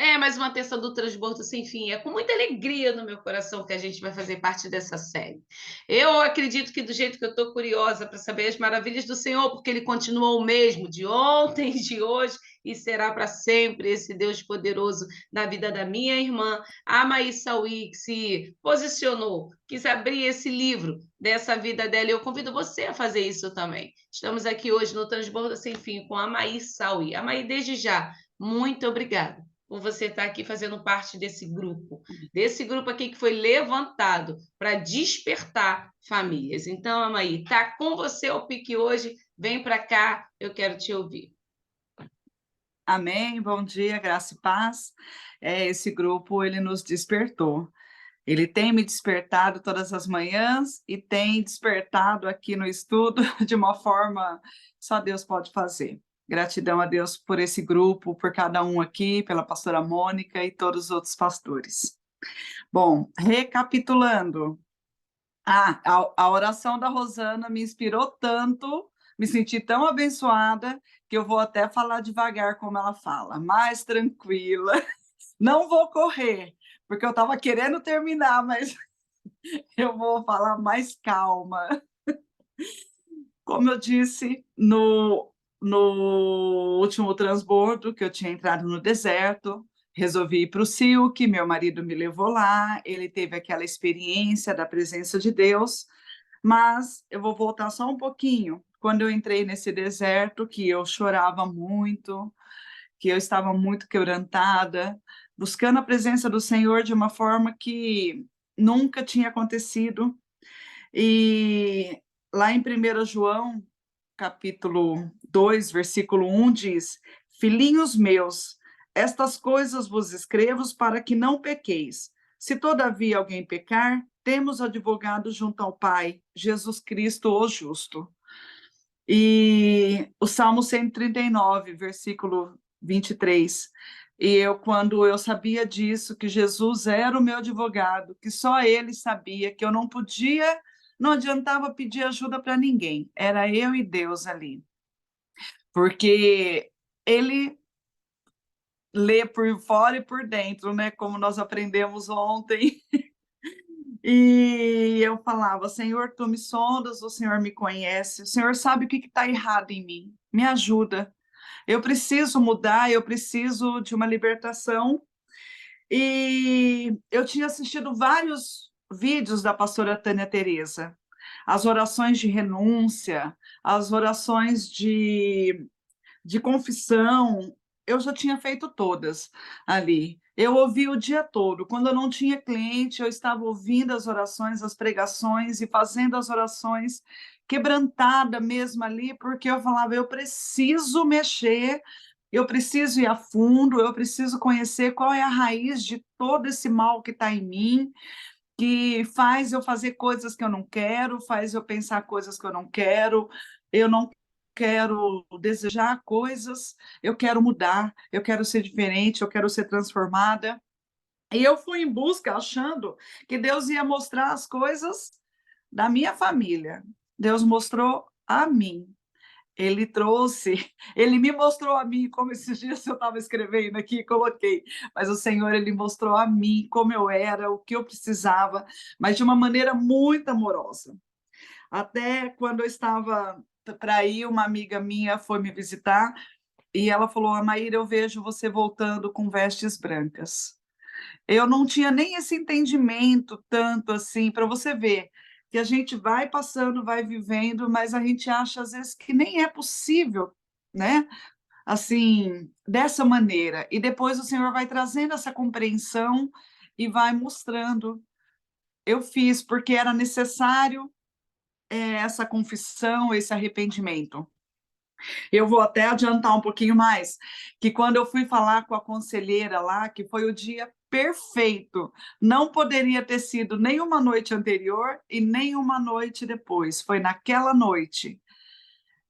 É mais uma terça do Transbordo Sem Fim. É com muita alegria no meu coração que a gente vai fazer parte dessa série. Eu acredito que do jeito que eu estou curiosa para saber as maravilhas do Senhor, porque Ele continua o mesmo de ontem, de hoje e será para sempre esse Deus poderoso na vida da minha irmã, a Maís Sauí, que se posicionou, quis abrir esse livro dessa vida dela. E eu convido você a fazer isso também. Estamos aqui hoje no Transbordo Sem Fim com a Maís Sauí. A Maís, desde já, muito obrigada por você estar aqui fazendo parte desse grupo aqui que foi levantado para despertar famílias. Então, Amaí, tá com você o pique hoje, vem para cá, eu quero te ouvir. Amém, bom dia, graça e paz. Esse grupo, ele nos despertou. Ele tem me despertado todas as manhãs e tem despertado aqui no estudo de uma forma que só Deus pode fazer. Gratidão a Deus por esse grupo, por cada um aqui, pela pastora Mônica e todos os outros pastores. Bom, recapitulando, a oração da Rosana me inspirou tanto, me senti tão abençoada, que eu vou até falar devagar como ela fala, mais tranquila, não vou correr, porque eu estava querendo terminar, mas eu vou falar mais calma. Como eu disse no último transbordo, que eu tinha entrado no deserto, resolvi ir para o Silk, meu marido me levou lá, ele teve aquela experiência da presença de Deus, mas eu vou voltar só um pouquinho. Quando eu entrei nesse deserto, que eu chorava muito, que eu estava muito quebrantada, buscando a presença do Senhor de uma forma que nunca tinha acontecido. E lá em 1 João, capítulo 2, versículo 1, diz: Filhinhos meus, estas coisas vos escrevo para que não pequeis. Se todavia alguém pecar, temos advogado junto ao Pai, Jesus Cristo, o justo. E o Salmo 139, versículo 23. E eu, quando eu sabia disso, que Jesus era o meu advogado, que só ele sabia, que eu não podia, não adiantava pedir ajuda para ninguém, era eu e Deus ali. Porque ele lê por fora e por dentro, né? Como nós aprendemos ontem. E eu falava: Senhor, tu me sondas, o Senhor me conhece, o Senhor sabe o que está errado em mim, me ajuda. Eu preciso mudar, eu preciso de uma libertação. E eu tinha assistido vários vídeos da pastora Tânia Teresa, as orações de renúncia, as orações de confissão, eu já tinha feito todas ali. Eu ouvi o dia todo. Quando eu não tinha cliente, eu estava ouvindo as orações, as pregações e fazendo as orações quebrantada mesmo ali, porque eu falava: eu preciso mexer, eu preciso ir a fundo, eu preciso conhecer qual é a raiz de todo esse mal que está em mim, que faz eu fazer coisas que eu não quero, faz eu pensar coisas que eu não quero desejar coisas, eu quero mudar, eu quero ser diferente, eu quero ser transformada. E eu fui em busca achando que Deus ia mostrar as coisas da minha família. Deus mostrou a mim. Ele trouxe, ele me mostrou a mim, como esses dias eu estava escrevendo aqui e coloquei, mas o Senhor, ele mostrou a mim como eu era, o que eu precisava, mas de uma maneira muito amorosa. Até quando eu estava para ir, uma amiga minha foi me visitar e ela falou: Maíra, eu vejo você voltando com vestes brancas. Eu não tinha nem esse entendimento tanto assim, para você ver que a gente vai passando, vai vivendo, mas a gente acha às vezes que nem é possível, né? Assim, dessa maneira. E depois o Senhor vai trazendo essa compreensão e vai mostrando. Eu fiz porque era necessário essa confissão, esse arrependimento. Eu vou até adiantar um pouquinho mais, que quando eu fui falar com a conselheira lá, que foi o dia perfeito, não poderia ter sido nem uma noite anterior e nem uma noite depois, foi naquela noite.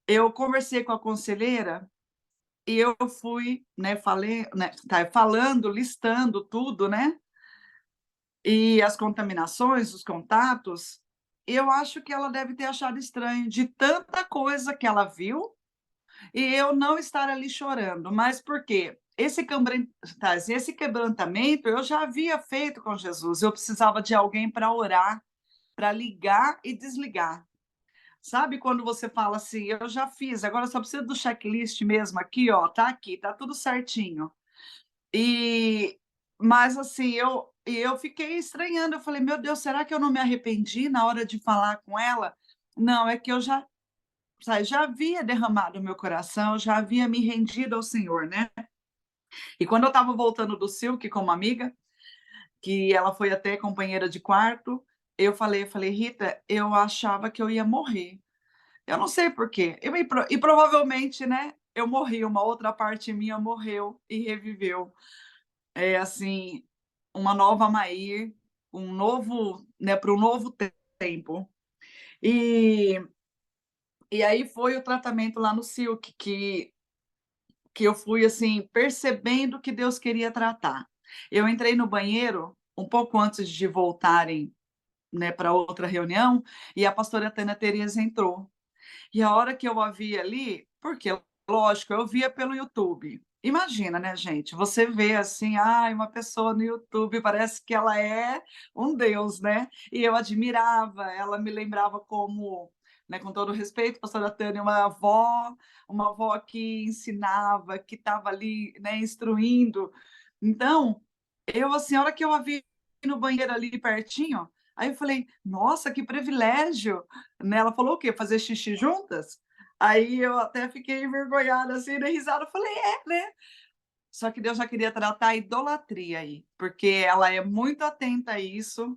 Eu conversei com a conselheira e eu fui, né, falei, né, tá, falando, listando tudo, né, e as contaminações, os contatos, eu acho que ela deve ter achado estranho de tanta coisa que ela viu, e eu não estar ali chorando, mas por quê? Esse quebrantamento eu já havia feito com Jesus, eu precisava de alguém para orar, para ligar e desligar. Sabe quando você fala assim: "Eu já fiz, agora só preciso do checklist mesmo aqui, tá tudo certinho". E mas assim, eu fiquei estranhando, eu falei: "Meu Deus, será que eu não me arrependi na hora de falar com ela?". Não, é que eu já, sabe, já havia derramado o meu coração, já havia me rendido ao Senhor, né. E quando eu estava voltando do Silk com uma amiga, que ela foi até companheira de quarto, eu falei: "Rita, eu achava que eu ia morrer". Eu não sei por quê. E provavelmente, né, eu morri, uma outra parte minha morreu e reviveu. É, assim, uma nova Mair, um novo, né, para um novo tempo. E e aí foi o tratamento lá no Silk que eu fui, assim, percebendo que Deus queria tratar. Eu entrei no banheiro um pouco antes de voltarem, né, para outra reunião, e a pastora Tânia Tereza entrou. E a hora que eu a vi ali, porque lógico, eu via pelo YouTube. Imagina, né, gente, você vê assim, ai, uma pessoa no YouTube, parece que ela é um deus, né. E eu admirava, ela me lembrava como, né, com todo respeito, pastora Tânia, uma avó que ensinava, que estava ali, né, instruindo. Então, eu assim, a hora que eu a vi no banheiro ali pertinho, aí eu falei: "Nossa, que privilégio", né, ela falou o quê? Fazer xixi juntas? Aí eu até fiquei envergonhada, assim, dei risada, eu falei: "É, né". Só que Deus já queria tratar a idolatria aí, porque ela é muito atenta a isso,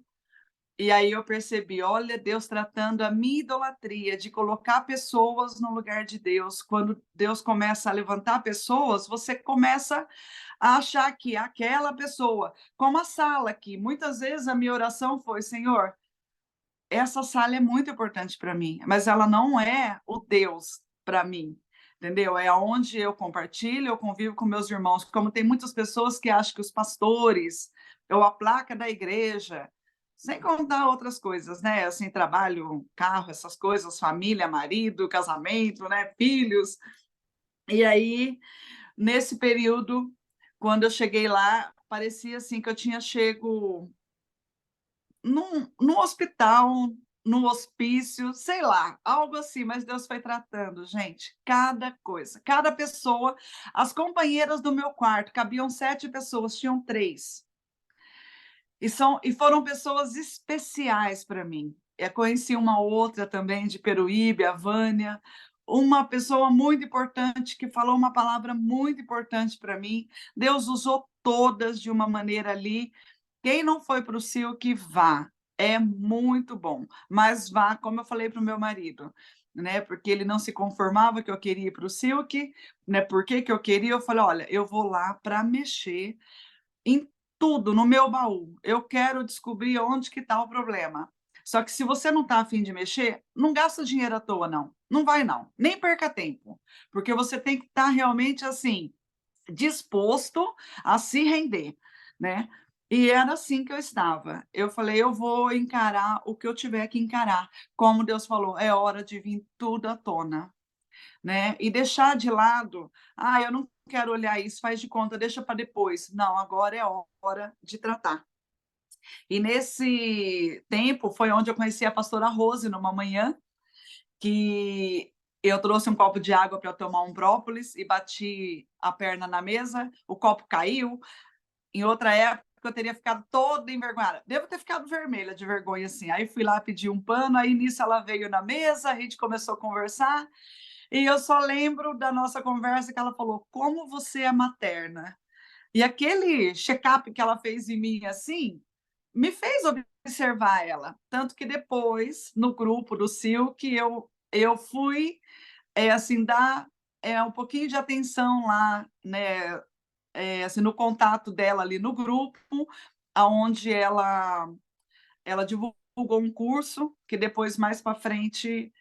e aí eu percebi, olha, Deus tratando a minha idolatria de colocar pessoas no lugar de Deus. Quando Deus começa a levantar pessoas, você começa a achar que aquela pessoa, como a sala aqui, muitas vezes a minha oração foi: "Senhor, essa sala é muito importante para mim, mas ela não é o Deus para mim, entendeu? É aonde eu compartilho, eu convivo com meus irmãos, como tem muitas pessoas que acham que os pastores, ou a placa da igreja, sem contar outras coisas, né, assim, trabalho, carro, essas coisas, família, marido, casamento, né, filhos. E aí, nesse período, quando eu cheguei lá, parecia assim que eu tinha chego num hospital, num hospício, sei lá, algo assim, mas Deus foi tratando, gente, cada coisa, cada pessoa. As companheiras do meu quarto, cabiam 7 pessoas, tinham 3. E foram pessoas especiais para mim. Conheci uma outra também de Peruíbe, a Vânia, uma pessoa muito importante que falou uma palavra muito importante para mim. Deus usou todas de uma maneira ali. Quem não foi para o Silk, vá, é muito bom, mas vá, como eu falei para o meu marido, né, porque ele não se conformava que eu queria ir para o Silk, né, por que que eu queria, eu falei: "Olha, eu vou lá para mexer em tudo no meu baú, eu quero descobrir onde que está o problema. Só que se você não está afim de mexer, não gasta dinheiro à toa não, não vai não, nem perca tempo, porque você tem que estar realmente, assim, disposto a se render, né". E era assim que eu estava. Eu falei: "Eu vou encarar o que eu tiver que encarar", como Deus falou: "É hora de vir tudo à tona", né, e deixar de lado: "Ah, eu não quero olhar isso, faz de conta, deixa para depois". Não, agora é hora de tratar. E nesse tempo foi onde eu conheci a pastora Rose, numa manhã, que eu trouxe um copo de água para eu tomar um própolis e bati a perna na mesa, o copo caiu. Em outra época eu teria ficado toda envergonhada. Devo ter ficado vermelha de vergonha, assim. Aí fui lá pedir um pano, aí nisso ela veio na mesa, a gente começou a conversar, e eu só lembro da nossa conversa que ela falou: "Como você é materna". E aquele check-up que ela fez em mim, assim, me fez observar ela. Tanto que depois, no grupo do Silk, eu fui, assim, dar, um pouquinho de atenção lá, né, assim, no contato dela ali no grupo, aonde ela divulgou um curso que depois, mais para frente,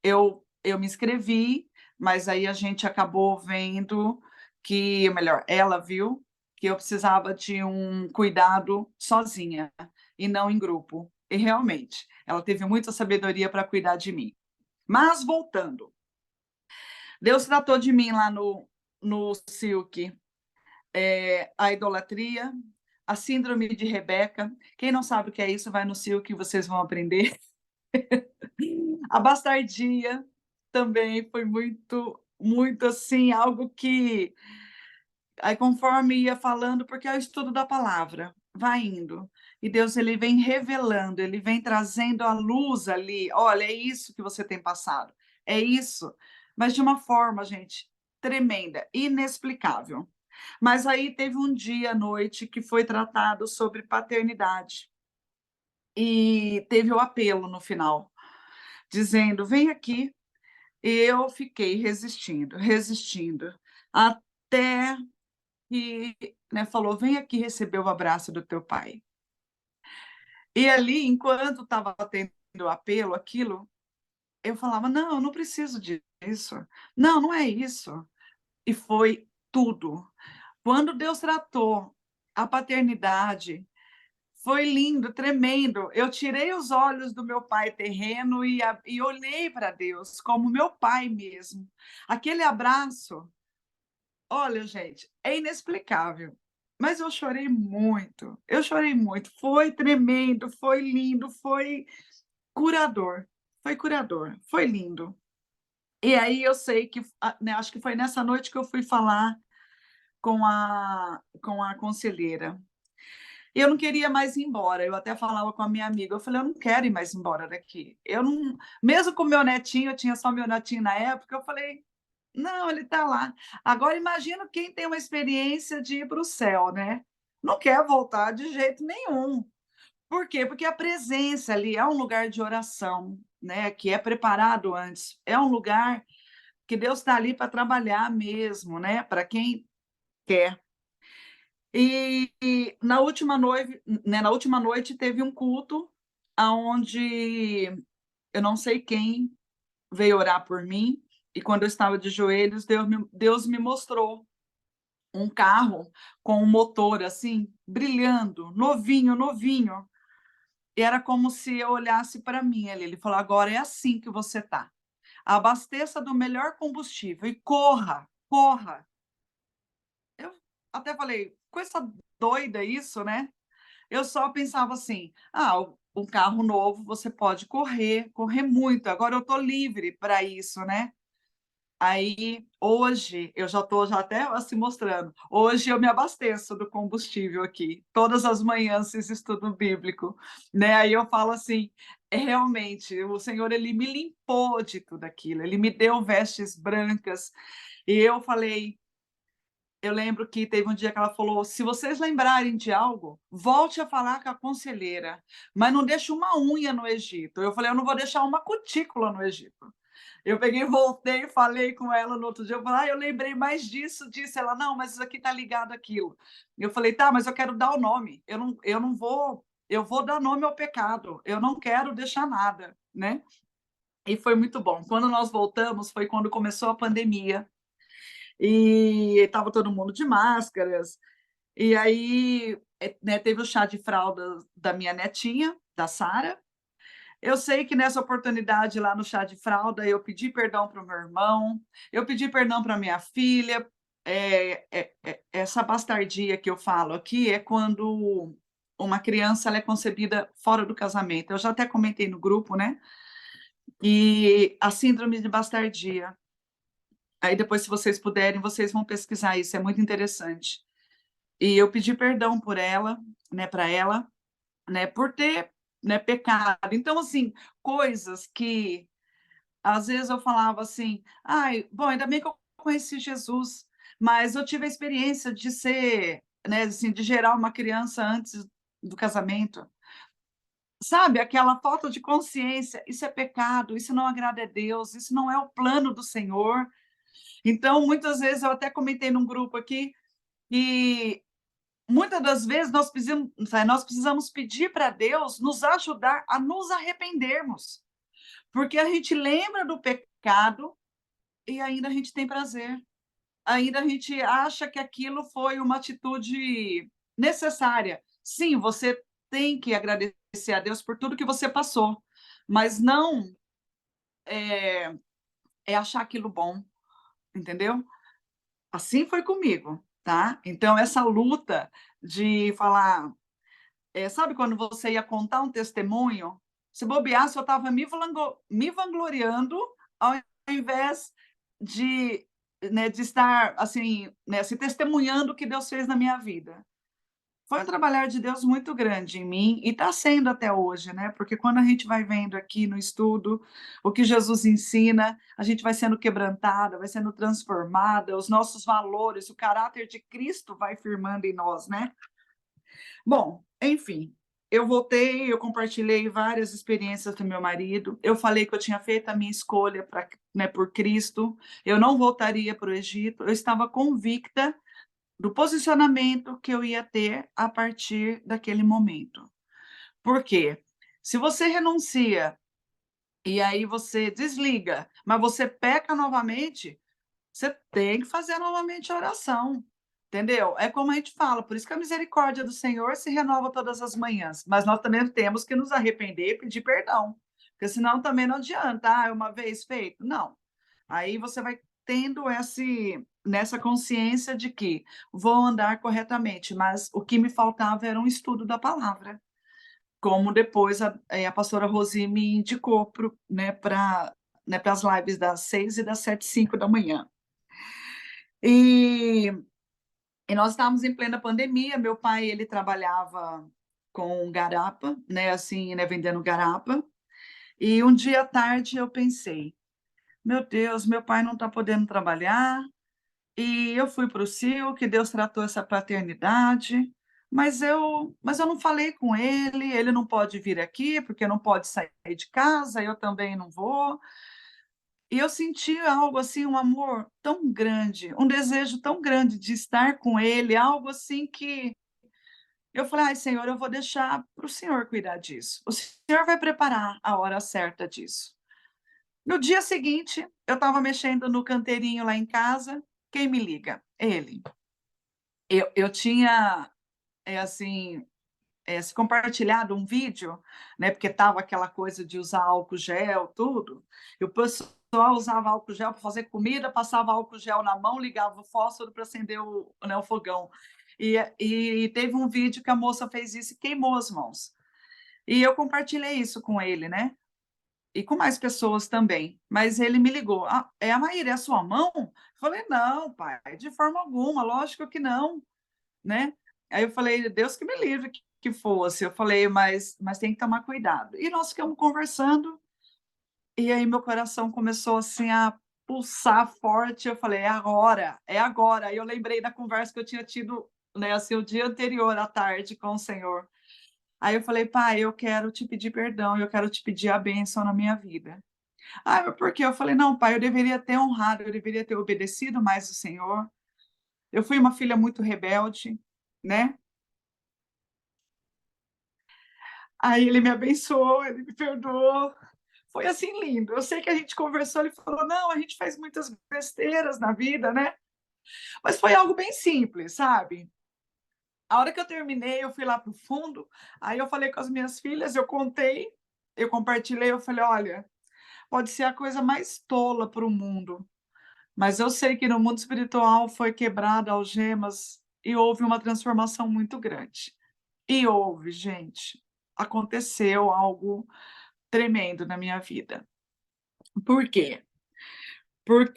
eu me inscrevi, mas aí a gente acabou vendo que, melhor, ela viu que eu precisava de um cuidado sozinha e não em grupo. E realmente, ela teve muita sabedoria para cuidar de mim. Mas voltando, Deus tratou de mim lá no Silk, a idolatria, a síndrome de Rebeca. Quem não sabe o que é isso, vai no Silk e vocês vão aprender. A bastardia também foi muito, muito assim, algo que aí conforme ia falando, porque é o estudo da palavra, vai indo. E Deus ele vem revelando, ele vem trazendo a luz ali. Olha, é isso que você tem passado. É isso. Mas de uma forma, gente, tremenda, inexplicável. Mas aí teve um dia à noite que foi tratado sobre paternidade. E teve o apelo no final, dizendo: vem aqui. E eu fiquei resistindo, resistindo, até que, né, falou: vem aqui receber o abraço do teu pai. E ali, enquanto estava tendo o apelo, aquilo, eu falava: não, eu não preciso disso. Não, não é isso. E foi tudo. Quando Deus tratou a paternidade, foi lindo, tremendo. Eu tirei os olhos do meu pai terreno e olhei para Deus como meu pai mesmo. Aquele abraço, olha, gente, é inexplicável. Mas eu chorei muito. Foi tremendo, foi lindo, curador, foi curador, foi lindo. E aí eu sei que, né, acho que foi nessa noite que eu fui falar com a conselheira. E eu não queria mais ir embora. Eu até falava com a minha amiga, eu falei: eu não quero ir mais embora daqui. Eu não, mesmo com meu netinho, eu tinha só meu netinho na época, eu falei: não, ele está lá. Agora imagino quem tem uma experiência de ir para o céu, né? Não quer voltar de jeito nenhum. Por quê? Porque a presença ali é um lugar de oração, né? Que é preparado antes. É um lugar que Deus está ali para trabalhar mesmo, né? Para quem quer. E na última noite teve um culto aonde eu não sei quem veio orar por mim, e quando eu estava de joelhos, Deus me mostrou um carro com um motor assim, brilhando, novinho, novinho. E era como se eu olhasse para mim ali. Ele falou: agora é assim que você tá. Abasteça do melhor combustível e corra, corra. Eu até falei: coisa doida isso, né? Eu só pensava assim: ah, um carro novo você pode correr, correr muito. Agora eu estou livre para isso, né? Aí, hoje, eu já estou já até se mostrando. Hoje eu me abasteço do combustível aqui, todas as manhãs fiz estudo bíblico, né? Aí eu falo assim, realmente, o Senhor, ele me limpou de tudo aquilo, ele me deu vestes brancas, e eu falei, eu lembro que teve um dia que ela falou: se vocês lembrarem de algo, volte a falar com a conselheira, mas não deixe uma unha no Egito. Eu falei: eu não vou deixar uma cutícula no Egito. Eu peguei, voltei, falei com ela no outro dia. Eu falei: eu lembrei mais disso, disso. Ela: não, mas isso aqui está ligado àquilo. Eu falei: tá, mas eu quero dar o nome. Eu não vou, eu vou dar nome ao pecado. Eu não quero deixar nada, né? E foi muito bom. Quando nós voltamos, foi quando começou a pandemia e estava todo mundo de máscaras. E aí, né, teve o chá de fralda da minha netinha, da Sara. Eu sei que nessa oportunidade lá no chá de fralda eu pedi perdão para o meu irmão, eu pedi perdão para minha filha. Essa bastardia que eu falo aqui é quando uma criança ela é concebida fora do casamento. Eu já até comentei no grupo, né? E a síndrome de bastardia. Aí depois, se vocês puderem, vocês vão pesquisar isso, é muito interessante. E eu pedi perdão por ela, né, para ela, né, por ter, né, pecado. Então, assim, coisas que às vezes eu falava assim: ai, bom, ainda bem que eu conheci Jesus, mas eu tive a experiência de ser, né, assim, de gerar uma criança antes do casamento. Sabe, aquela falta de consciência, isso é pecado, isso não agrada a Deus, isso não é o plano do Senhor. Então, muitas vezes, eu até comentei num grupo aqui, e muitas das vezes nós precisamos pedir para Deus nos ajudar a nos arrependermos, porque a gente lembra do pecado e ainda a gente tem prazer, ainda a gente acha que aquilo foi uma atitude necessária. Sim, você tem que agradecer a Deus por tudo que você passou, mas não é achar aquilo bom. entendeu? Assim foi comigo, tá? Então essa luta de falar, sabe quando você ia contar um testemunho? Se bobeasse, eu estava me vangloriando, ao invés de, né, de estar, assim, né, se testemunhando o que Deus fez na minha vida. Foi um trabalhar de Deus muito grande em mim e está sendo até hoje, né, porque quando a gente vai vendo aqui no estudo o que Jesus ensina, a gente vai sendo quebrantada, vai sendo transformada, os nossos valores, o caráter de Cristo vai firmando em nós, né. Bom, enfim, eu voltei, eu compartilhei várias experiências do meu marido, eu falei que eu tinha feito a minha escolha pra, né, por Cristo, eu não voltaria para o Egito, eu estava convicta do posicionamento que eu ia ter a partir daquele momento. Por quê? Se você renuncia e aí você desliga, mas você peca novamente, você tem que fazer novamente a oração, entendeu? É como a gente fala, por isso que a misericórdia do Senhor se renova todas as manhãs, mas nós também temos que nos arrepender e pedir perdão, porque senão também não adianta, uma vez feito, não. Aí você vai tendo nessa consciência de que vou andar corretamente, mas o que me faltava era um estudo da palavra, como depois a pastora Rosi me indicou para as lives das 6 e das 7h05 da manhã. E, e nós estávamos em plena pandemia, meu pai, ele trabalhava com garapa, né, assim, né, vendendo garapa, e um dia à tarde eu pensei, meu Deus, meu pai não está podendo trabalhar, e eu fui para o CIO, que Deus tratou essa paternidade, mas eu não falei com ele, ele não pode vir aqui, porque não pode sair de casa, eu também não vou. E eu senti algo assim, um amor tão grande, um desejo tão grande de estar com ele, algo assim que eu falei: "Ai, Senhor, eu vou deixar para o Senhor cuidar disso. O Senhor vai preparar a hora certa disso". No dia seguinte, eu estava mexendo no canteirinho lá em casa, quem me liga? Ele. Eu tinha, assim, se compartilhado um vídeo, né, porque estava aquela coisa de usar álcool gel, tudo, e o pessoal usava álcool gel para fazer comida, passava álcool gel na mão, ligava o fósforo para acender o fogão. E teve um vídeo que a moça fez isso e queimou as mãos. E eu compartilhei isso com ele, né, e com mais pessoas também, mas ele me ligou: "Ah, é a Maíra, é a sua mão?" Eu falei: "Não, pai, de forma alguma, lógico que não", né. Aí eu falei: "Deus que me livre que fosse", eu falei: "Mas tem que tomar cuidado". E nós ficamos conversando, e aí meu coração começou, assim, a pulsar forte, eu falei: "É agora, é agora". Aí eu lembrei da conversa que eu tinha tido, né, assim, o dia anterior à tarde com o Senhor. Aí eu falei: "Pai, eu quero te pedir perdão, eu quero te pedir a bênção na minha vida". "Ah, mas por quê?" Eu falei: "Não, pai, eu deveria ter honrado, eu deveria ter obedecido mais o Senhor. Eu fui uma filha muito rebelde, né". Aí ele me abençoou, ele me perdoou. Foi, assim, lindo. Eu sei que a gente conversou, ele falou: "Não, a gente faz muitas besteiras na vida, né". Mas foi algo bem simples, sabe. A hora que eu terminei, eu fui lá para o fundo, aí eu falei com as minhas filhas, eu contei, eu compartilhei, eu falei: "Olha, pode ser a coisa mais tola para o mundo, mas eu sei que no mundo espiritual foi quebrada algemas e houve uma transformação muito grande". E houve, gente. Aconteceu algo tremendo na minha vida. Por quê?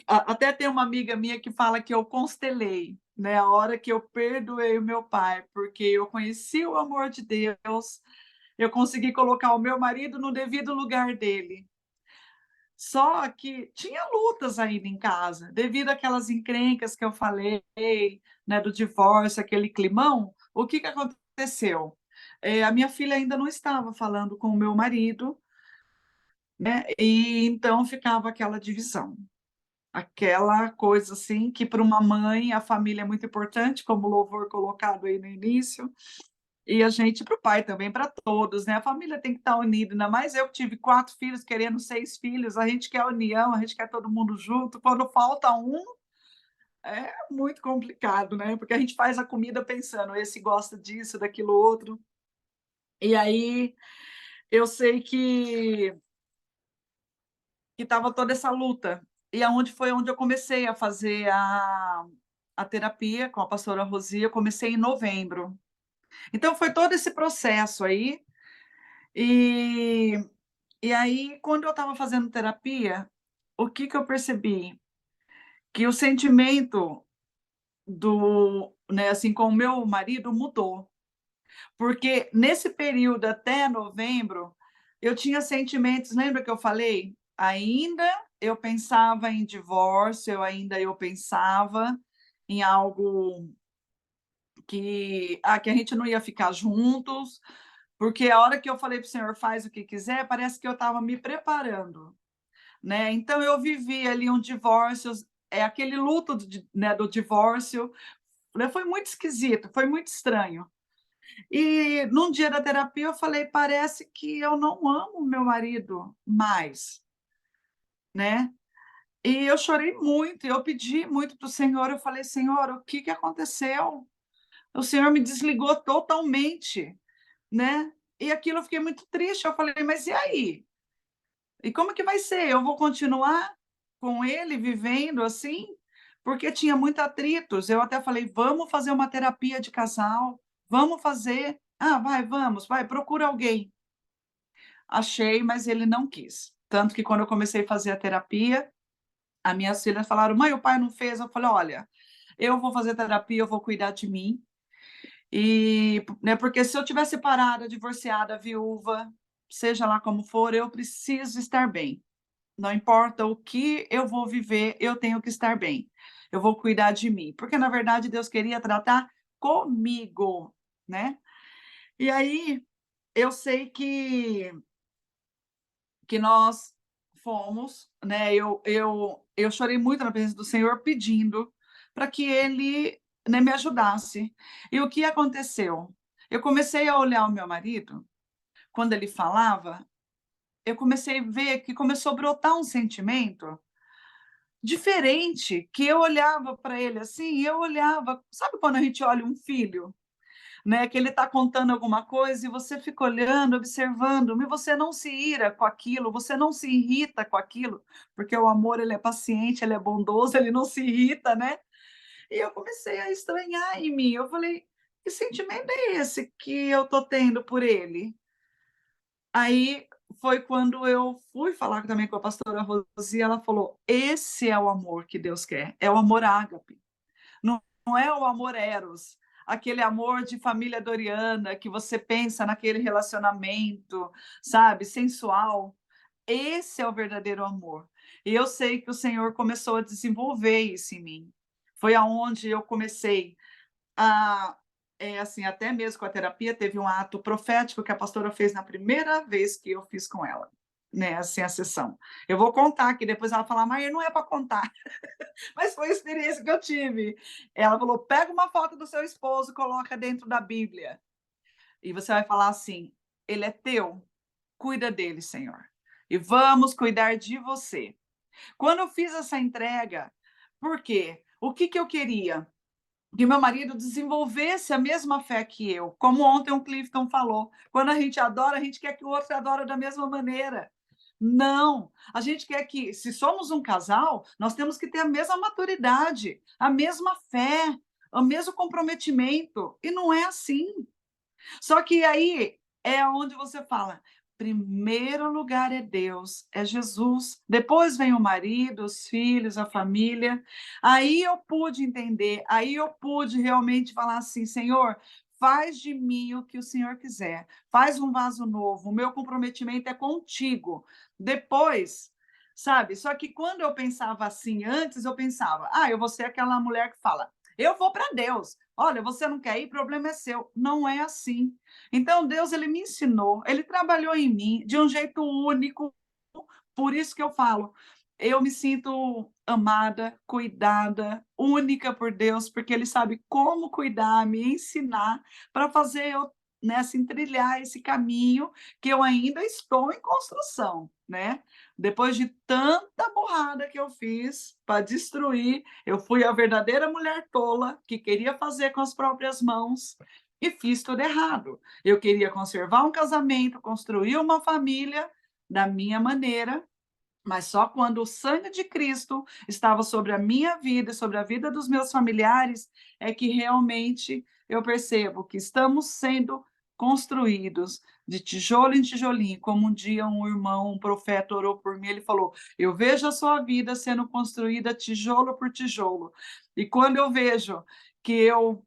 Até tem uma amiga minha que fala que eu constelei, né, a hora que eu perdoei o meu pai, porque eu conheci o amor de Deus, eu consegui colocar o meu marido no devido lugar dele. Só que tinha lutas ainda em casa, devido àquelas encrencas que eu falei, né, do divórcio, aquele climão, o que que aconteceu? A minha filha ainda não estava falando com o meu marido, né, e então ficava aquela divisão. Aquela coisa, assim, que para uma mãe a família é muito importante, como o louvor colocado aí no início, e a gente para o pai também, para todos, né, a família tem que estar unida, ainda mais eu que tive 4 filhos, querendo 6 filhos, a gente quer união, a gente quer todo mundo junto, quando falta um, é muito complicado, né, porque a gente faz a comida pensando: "Esse gosta disso, daquilo outro". E aí, eu sei que estava toda essa luta, e aonde foi onde eu comecei a fazer a terapia com a pastora Rosia, eu comecei em novembro. Então foi todo esse processo aí, e e aí quando eu estava fazendo terapia, o que que eu percebi? Que o sentimento né, assim, com o meu marido mudou, porque nesse período até novembro, eu tinha sentimentos, lembra que eu falei? Ainda eu pensava em divórcio, eu pensava em algo que a gente não ia ficar juntos, porque a hora que eu falei para o Senhor: "Faz o que quiser", parece que eu estava me preparando, né. Então eu vivi ali um divórcio, aquele luto do divórcio, né, foi muito esquisito, foi muito estranho. E num dia da terapia eu falei: "Parece que eu não amo meu marido mais", né. E eu chorei muito, e eu pedi muito para o Senhor, eu falei: "Senhor, o que que aconteceu? O Senhor me desligou totalmente", né. E aquilo eu fiquei muito triste, eu falei: "Mas e aí? E como que vai ser? Eu vou continuar com ele vivendo assim?" Porque tinha muito atritos. Eu até falei: "Vamos fazer uma terapia de casal, vamos fazer". "Ah, vai, vamos, vai, procura alguém". Achei, mas ele não quis. Tanto que quando eu comecei a fazer a terapia, as minhas filhas falaram: "Mãe, o pai não fez". Eu falei: "Olha, eu vou fazer terapia, eu vou cuidar de mim, e, né, porque se eu estiver separada, divorciada, viúva, seja lá como for, eu preciso estar bem. Não importa o que eu vou viver, eu tenho que estar bem. Eu vou cuidar de mim", porque na verdade Deus queria tratar comigo, né. E aí, eu sei que nós fomos, né, eu chorei muito na presença do Senhor pedindo para que Ele, né, me ajudasse. E o que aconteceu? Eu comecei a olhar o meu marido, quando ele falava, eu comecei a ver que começou a brotar um sentimento diferente, que eu olhava para ele assim, e eu olhava, sabe quando a gente olha um filho, né, que ele está contando alguma coisa e você fica olhando, observando, mas você não se ira com aquilo, você não se irrita com aquilo, porque o amor ele é paciente, ele é bondoso, ele não se irrita, né. E eu comecei a estranhar em mim, eu falei: "Que sentimento é esse que eu tô tendo por ele?". Aí foi quando eu fui falar também com a pastora Rosi, ela falou: "Esse é o amor que Deus quer, é o amor ágape". Não é o amor eros, aquele amor de família doriana que você pensa naquele relacionamento, sabe, sensual. Esse é o verdadeiro amor. E eu sei que o Senhor começou a desenvolver isso em mim. Foi aonde eu comecei a, assim, até mesmo com a terapia, teve um ato profético que a pastora fez na primeira vez que eu fiz com ela, né, assim, a sessão. Eu vou contar, que depois ela falar: "Mas não é para contar". Mas foi a experiência que eu tive. Ela falou: "Pega uma foto do seu esposo, coloca dentro da Bíblia, e você vai falar assim: 'Ele é teu, cuida dele, Senhor, e vamos cuidar de você'". Quando eu fiz essa entrega, por quê? O que que eu queria? Que meu marido desenvolvesse a mesma fé que eu, como ontem o Clifton falou, quando a gente adora, a gente quer que o outro adore da mesma maneira. Não, a gente quer que, se somos um casal, nós temos que ter a mesma maturidade, a mesma fé, o mesmo comprometimento, e não é assim. Só que aí é onde você fala: primeiro lugar é Deus, é Jesus, depois vem o marido, os filhos, a família. Aí eu pude entender, aí eu pude realmente falar assim: Senhor, faz de mim o que o Senhor quiser, faz um vaso novo, o meu comprometimento é contigo. Depois, sabe? Só que quando eu pensava assim antes, eu pensava: eu vou ser aquela mulher que fala: eu vou para Deus. Olha, você não quer ir, problema é seu. Não é assim. Então Deus ele me ensinou, ele trabalhou em mim de um jeito único, por isso que eu falo, eu me sinto amada, cuidada, única por Deus, porque Ele sabe como cuidar, me ensinar para fazer eu, né, assim, trilhar esse caminho que eu ainda estou em construção, né? Depois de tanta burrada que eu fiz para destruir, eu fui a verdadeira mulher tola que queria fazer com as próprias mãos e fiz tudo errado. Eu queria conservar um casamento, construir uma família da minha maneira, Mas só quando o sangue de Cristo estava sobre a minha vida e sobre a vida dos meus familiares, é que realmente eu percebo que estamos sendo construídos de tijolo em tijolinho, como um dia um irmão, um profeta orou por mim, ele falou: "Eu vejo a sua vida sendo construída tijolo por tijolo". E quando eu vejo que eu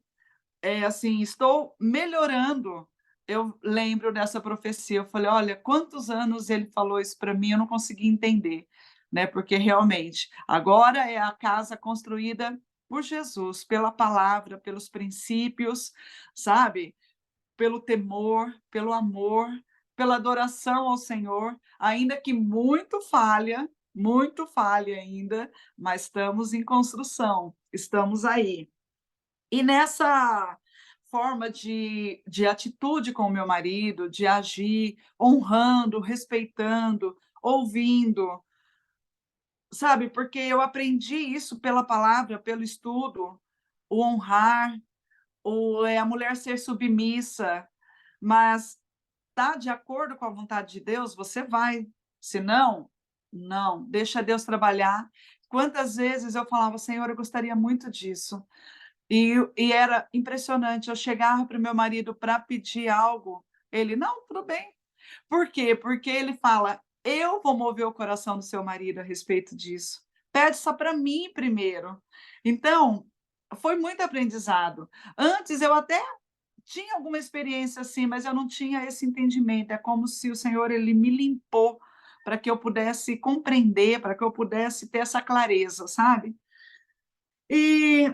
assim, estou melhorando, eu lembro dessa profecia, eu falei: "Olha, quantos anos ele falou isso para mim, eu não consegui entender", né, porque realmente, agora é a casa construída por Jesus, pela palavra, pelos princípios, sabe, pelo temor, pelo amor, pela adoração ao Senhor, ainda que muito falha ainda, mas estamos em construção, estamos aí. E nessa forma de atitude com o meu marido, de agir, honrando, respeitando, ouvindo, sabe, porque eu aprendi isso pela palavra, pelo estudo, o honrar, a mulher ser submissa, mas tá de acordo com a vontade de Deus, você vai, se não, não, deixa Deus trabalhar. Quantas vezes eu falava: "Senhor, eu gostaria muito disso". E era impressionante, eu chegava para o meu marido para pedir algo, ele: "Não, tudo bem". Por quê? Porque ele fala: "Eu vou mover o coração do seu marido a respeito disso. Pede só para mim primeiro". Então, foi muito aprendizado. Antes eu até tinha alguma experiência assim, mas eu não tinha esse entendimento, é como se o Senhor ele me limpou para que eu pudesse compreender, para que eu pudesse ter essa clareza, sabe? E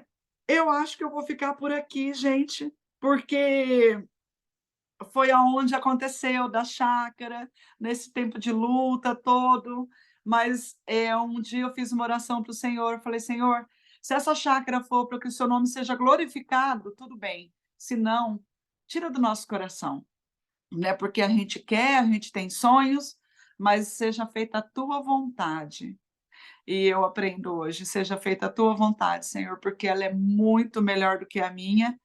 eu acho que eu vou ficar por aqui, gente, porque foi aonde aconteceu da chácara, nesse tempo de luta todo, mas, um dia eu fiz uma oração para o Senhor, eu falei: "Senhor, se essa chácara for para que o seu nome seja glorificado, tudo bem, se não, tira do nosso coração", né, porque a gente quer, a gente tem sonhos, mas seja feita a tua vontade. E eu aprendo hoje: "Seja feita a tua vontade, Senhor", porque ela é muito melhor do que a minha.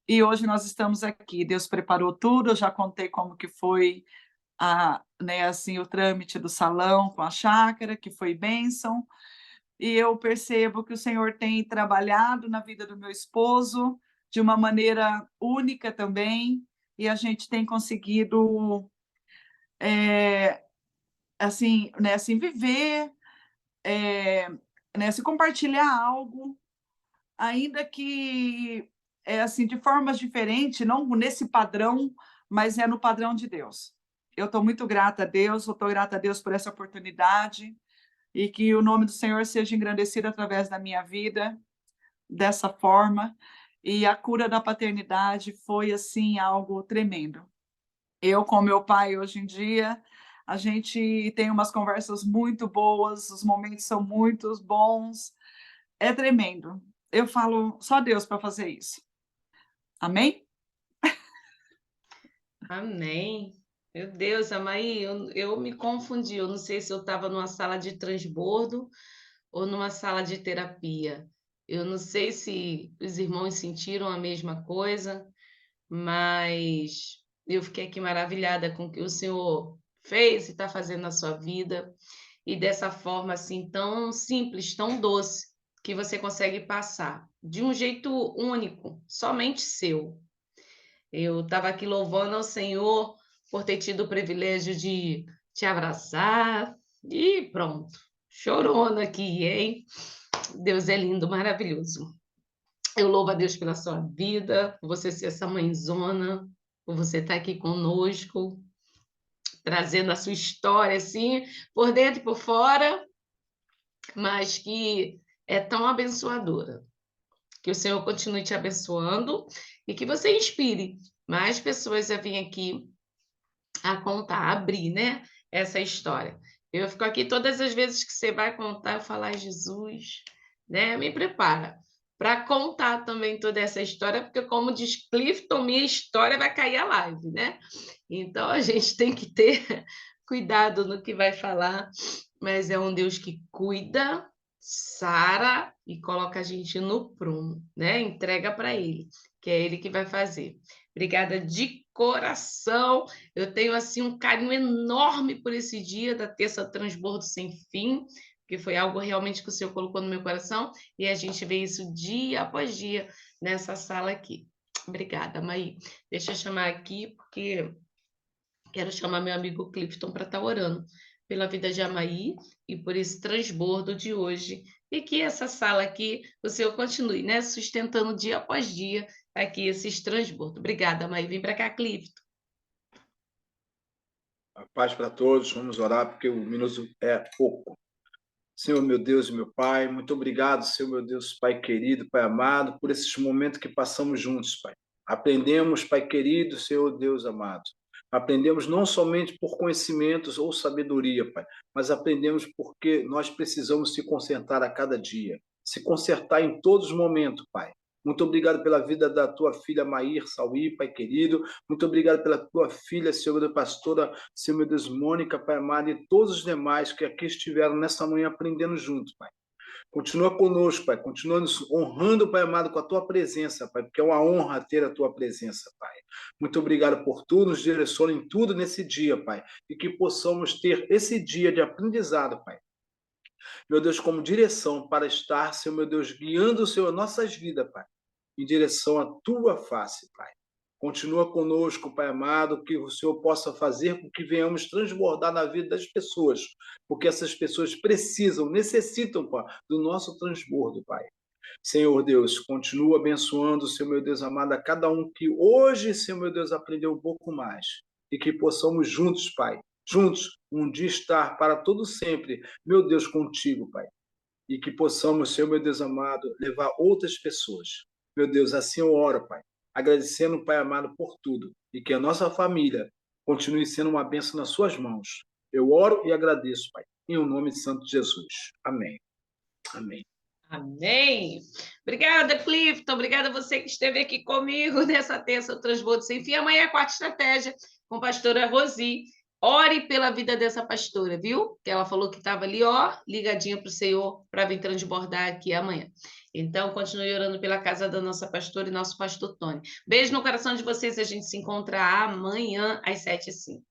E hoje nós estamos aqui, Deus preparou tudo, eu já contei como que foi né, assim, o trâmite do salão com a chácara, que foi bênção, e eu percebo que o Senhor tem trabalhado na vida do meu esposo de uma maneira única também, e a gente tem conseguido, eh, assim, né, assim, viver, eh, né, se compartilhar algo, ainda que, é assim, de formas diferentes, não nesse padrão, mas é no padrão de Deus. Eu estou muito grata a Deus, eu estou grata a Deus por essa oportunidade, e que o nome do Senhor seja engrandecido através da minha vida, dessa forma. E a cura da paternidade foi, assim, algo tremendo. Eu com meu pai, hoje em dia, a gente tem umas conversas muito boas, os momentos são muito bons, é tremendo. Eu falo: "Só Deus para fazer isso". Amém? Amém. Meu Deus, Amaí, eu me confundi, eu não sei se eu estava numa sala de transbordo ou numa sala de terapia. Eu não sei se os irmãos sentiram a mesma coisa, mas eu fiquei aqui maravilhada com o que o Senhor fez e está fazendo na sua vida, e dessa forma assim tão simples, tão doce, que você consegue passar de um jeito único, somente seu. Eu estava aqui louvando ao Senhor por ter tido o privilégio de te abraçar e pronto, chorona aqui, hein? Deus é lindo, maravilhoso. Eu louvo a Deus pela sua vida, por você ser essa mãezona, por você estar aqui conosco, trazendo a sua história assim, por dentro e por fora, mas que é tão abençoadora. Que o Senhor continue te abençoando e que você inspire mais pessoas a vir aqui a contar, a abrir, né, essa história. Eu fico aqui todas as vezes que você vai contar, eu falo: "Ai, Jesus", né, me prepara para contar também toda essa história, porque como diz Clifton, minha história vai cair a live, né. Então a gente tem que ter cuidado no que vai falar, mas é um Deus que cuida, sara e coloca a gente no prumo, né, entrega para Ele, que é ele que vai fazer. Obrigada de coração. Eu tenho assim um carinho enorme por esse dia da terça transbordo sem fim, que foi algo realmente que o Senhor colocou no meu coração, e a gente vê isso dia após dia nessa sala aqui. Obrigada, Maí. Deixa eu chamar aqui, porque quero chamar meu amigo Clifton para estar orando pela vida de Amaí e por esse transbordo de hoje. E que essa sala aqui, o Senhor continue, né? Sustentando dia após dia aqui esses transbordos. Obrigada, Amaí. Vem para cá, Clifton. A paz para todos, vamos orar porque o minuto é pouco. Senhor, meu Deus e meu Pai, muito obrigado, Senhor, meu Deus, Pai querido, Pai amado, por esses momentos que passamos juntos, Pai. Aprendemos, Pai querido, Senhor Deus amado. Aprendemos não somente por conhecimentos ou sabedoria, Pai, mas aprendemos porque nós precisamos se consertar a cada dia, se consertar em todos os momentos, Pai. Muito obrigado pela vida da tua filha Maír Sauí, Pai querido. Muito obrigado pela tua filha, Senhor, da pastora, Senhor, meu Deus, Mônica, Pai amado, e todos os demais que aqui estiveram nessa manhã aprendendo juntos, Pai. Continua conosco, Pai. Continua nos honrando, Pai amado, com a tua presença, Pai, porque é uma honra ter a tua presença, Pai. Muito obrigado por tudo, nos direciona em tudo nesse dia, Pai, e que possamos ter esse dia de aprendizado, Pai. Meu Deus, como direção para estar, Senhor, meu Deus, guiando, Senhor, nossas vidas, Pai, em direção à tua face, Pai. Continua conosco, Pai amado, que o Senhor possa fazer com que venhamos transbordar na vida das pessoas, porque essas pessoas precisam, necessitam, Pai, do nosso transbordo, Pai. Senhor Deus, continua abençoando, Senhor meu Deus amado, a cada um que hoje, Senhor meu Deus, aprendeu um pouco mais, e que possamos juntos, Pai, juntos, um dia estar para todo sempre, meu Deus, contigo, Pai, e que possamos, Senhor meu Deus amado, levar outras pessoas. Meu Deus, assim eu oro, Pai, agradecendo, Pai amado, por tudo, e que a nossa família continue sendo uma bênção nas suas mãos. Eu oro e agradeço, Pai, em o nome de Santo Jesus. Amém. Amém. Amém. Obrigada, Clifton. Obrigada a você que esteve aqui comigo nessa terça Transbordo Sem Fim. Amanhã é a quarta estratégia com a pastora Rosi. Ore pela vida dessa pastora, viu? Que ela falou que estava ali, ó, ligadinha para o Senhor para vir transbordar aqui amanhã. Então, continue orando pela casa da nossa pastora e nosso pastor Tony. Beijo no coração de vocês. A gente se encontra amanhã às 7h05.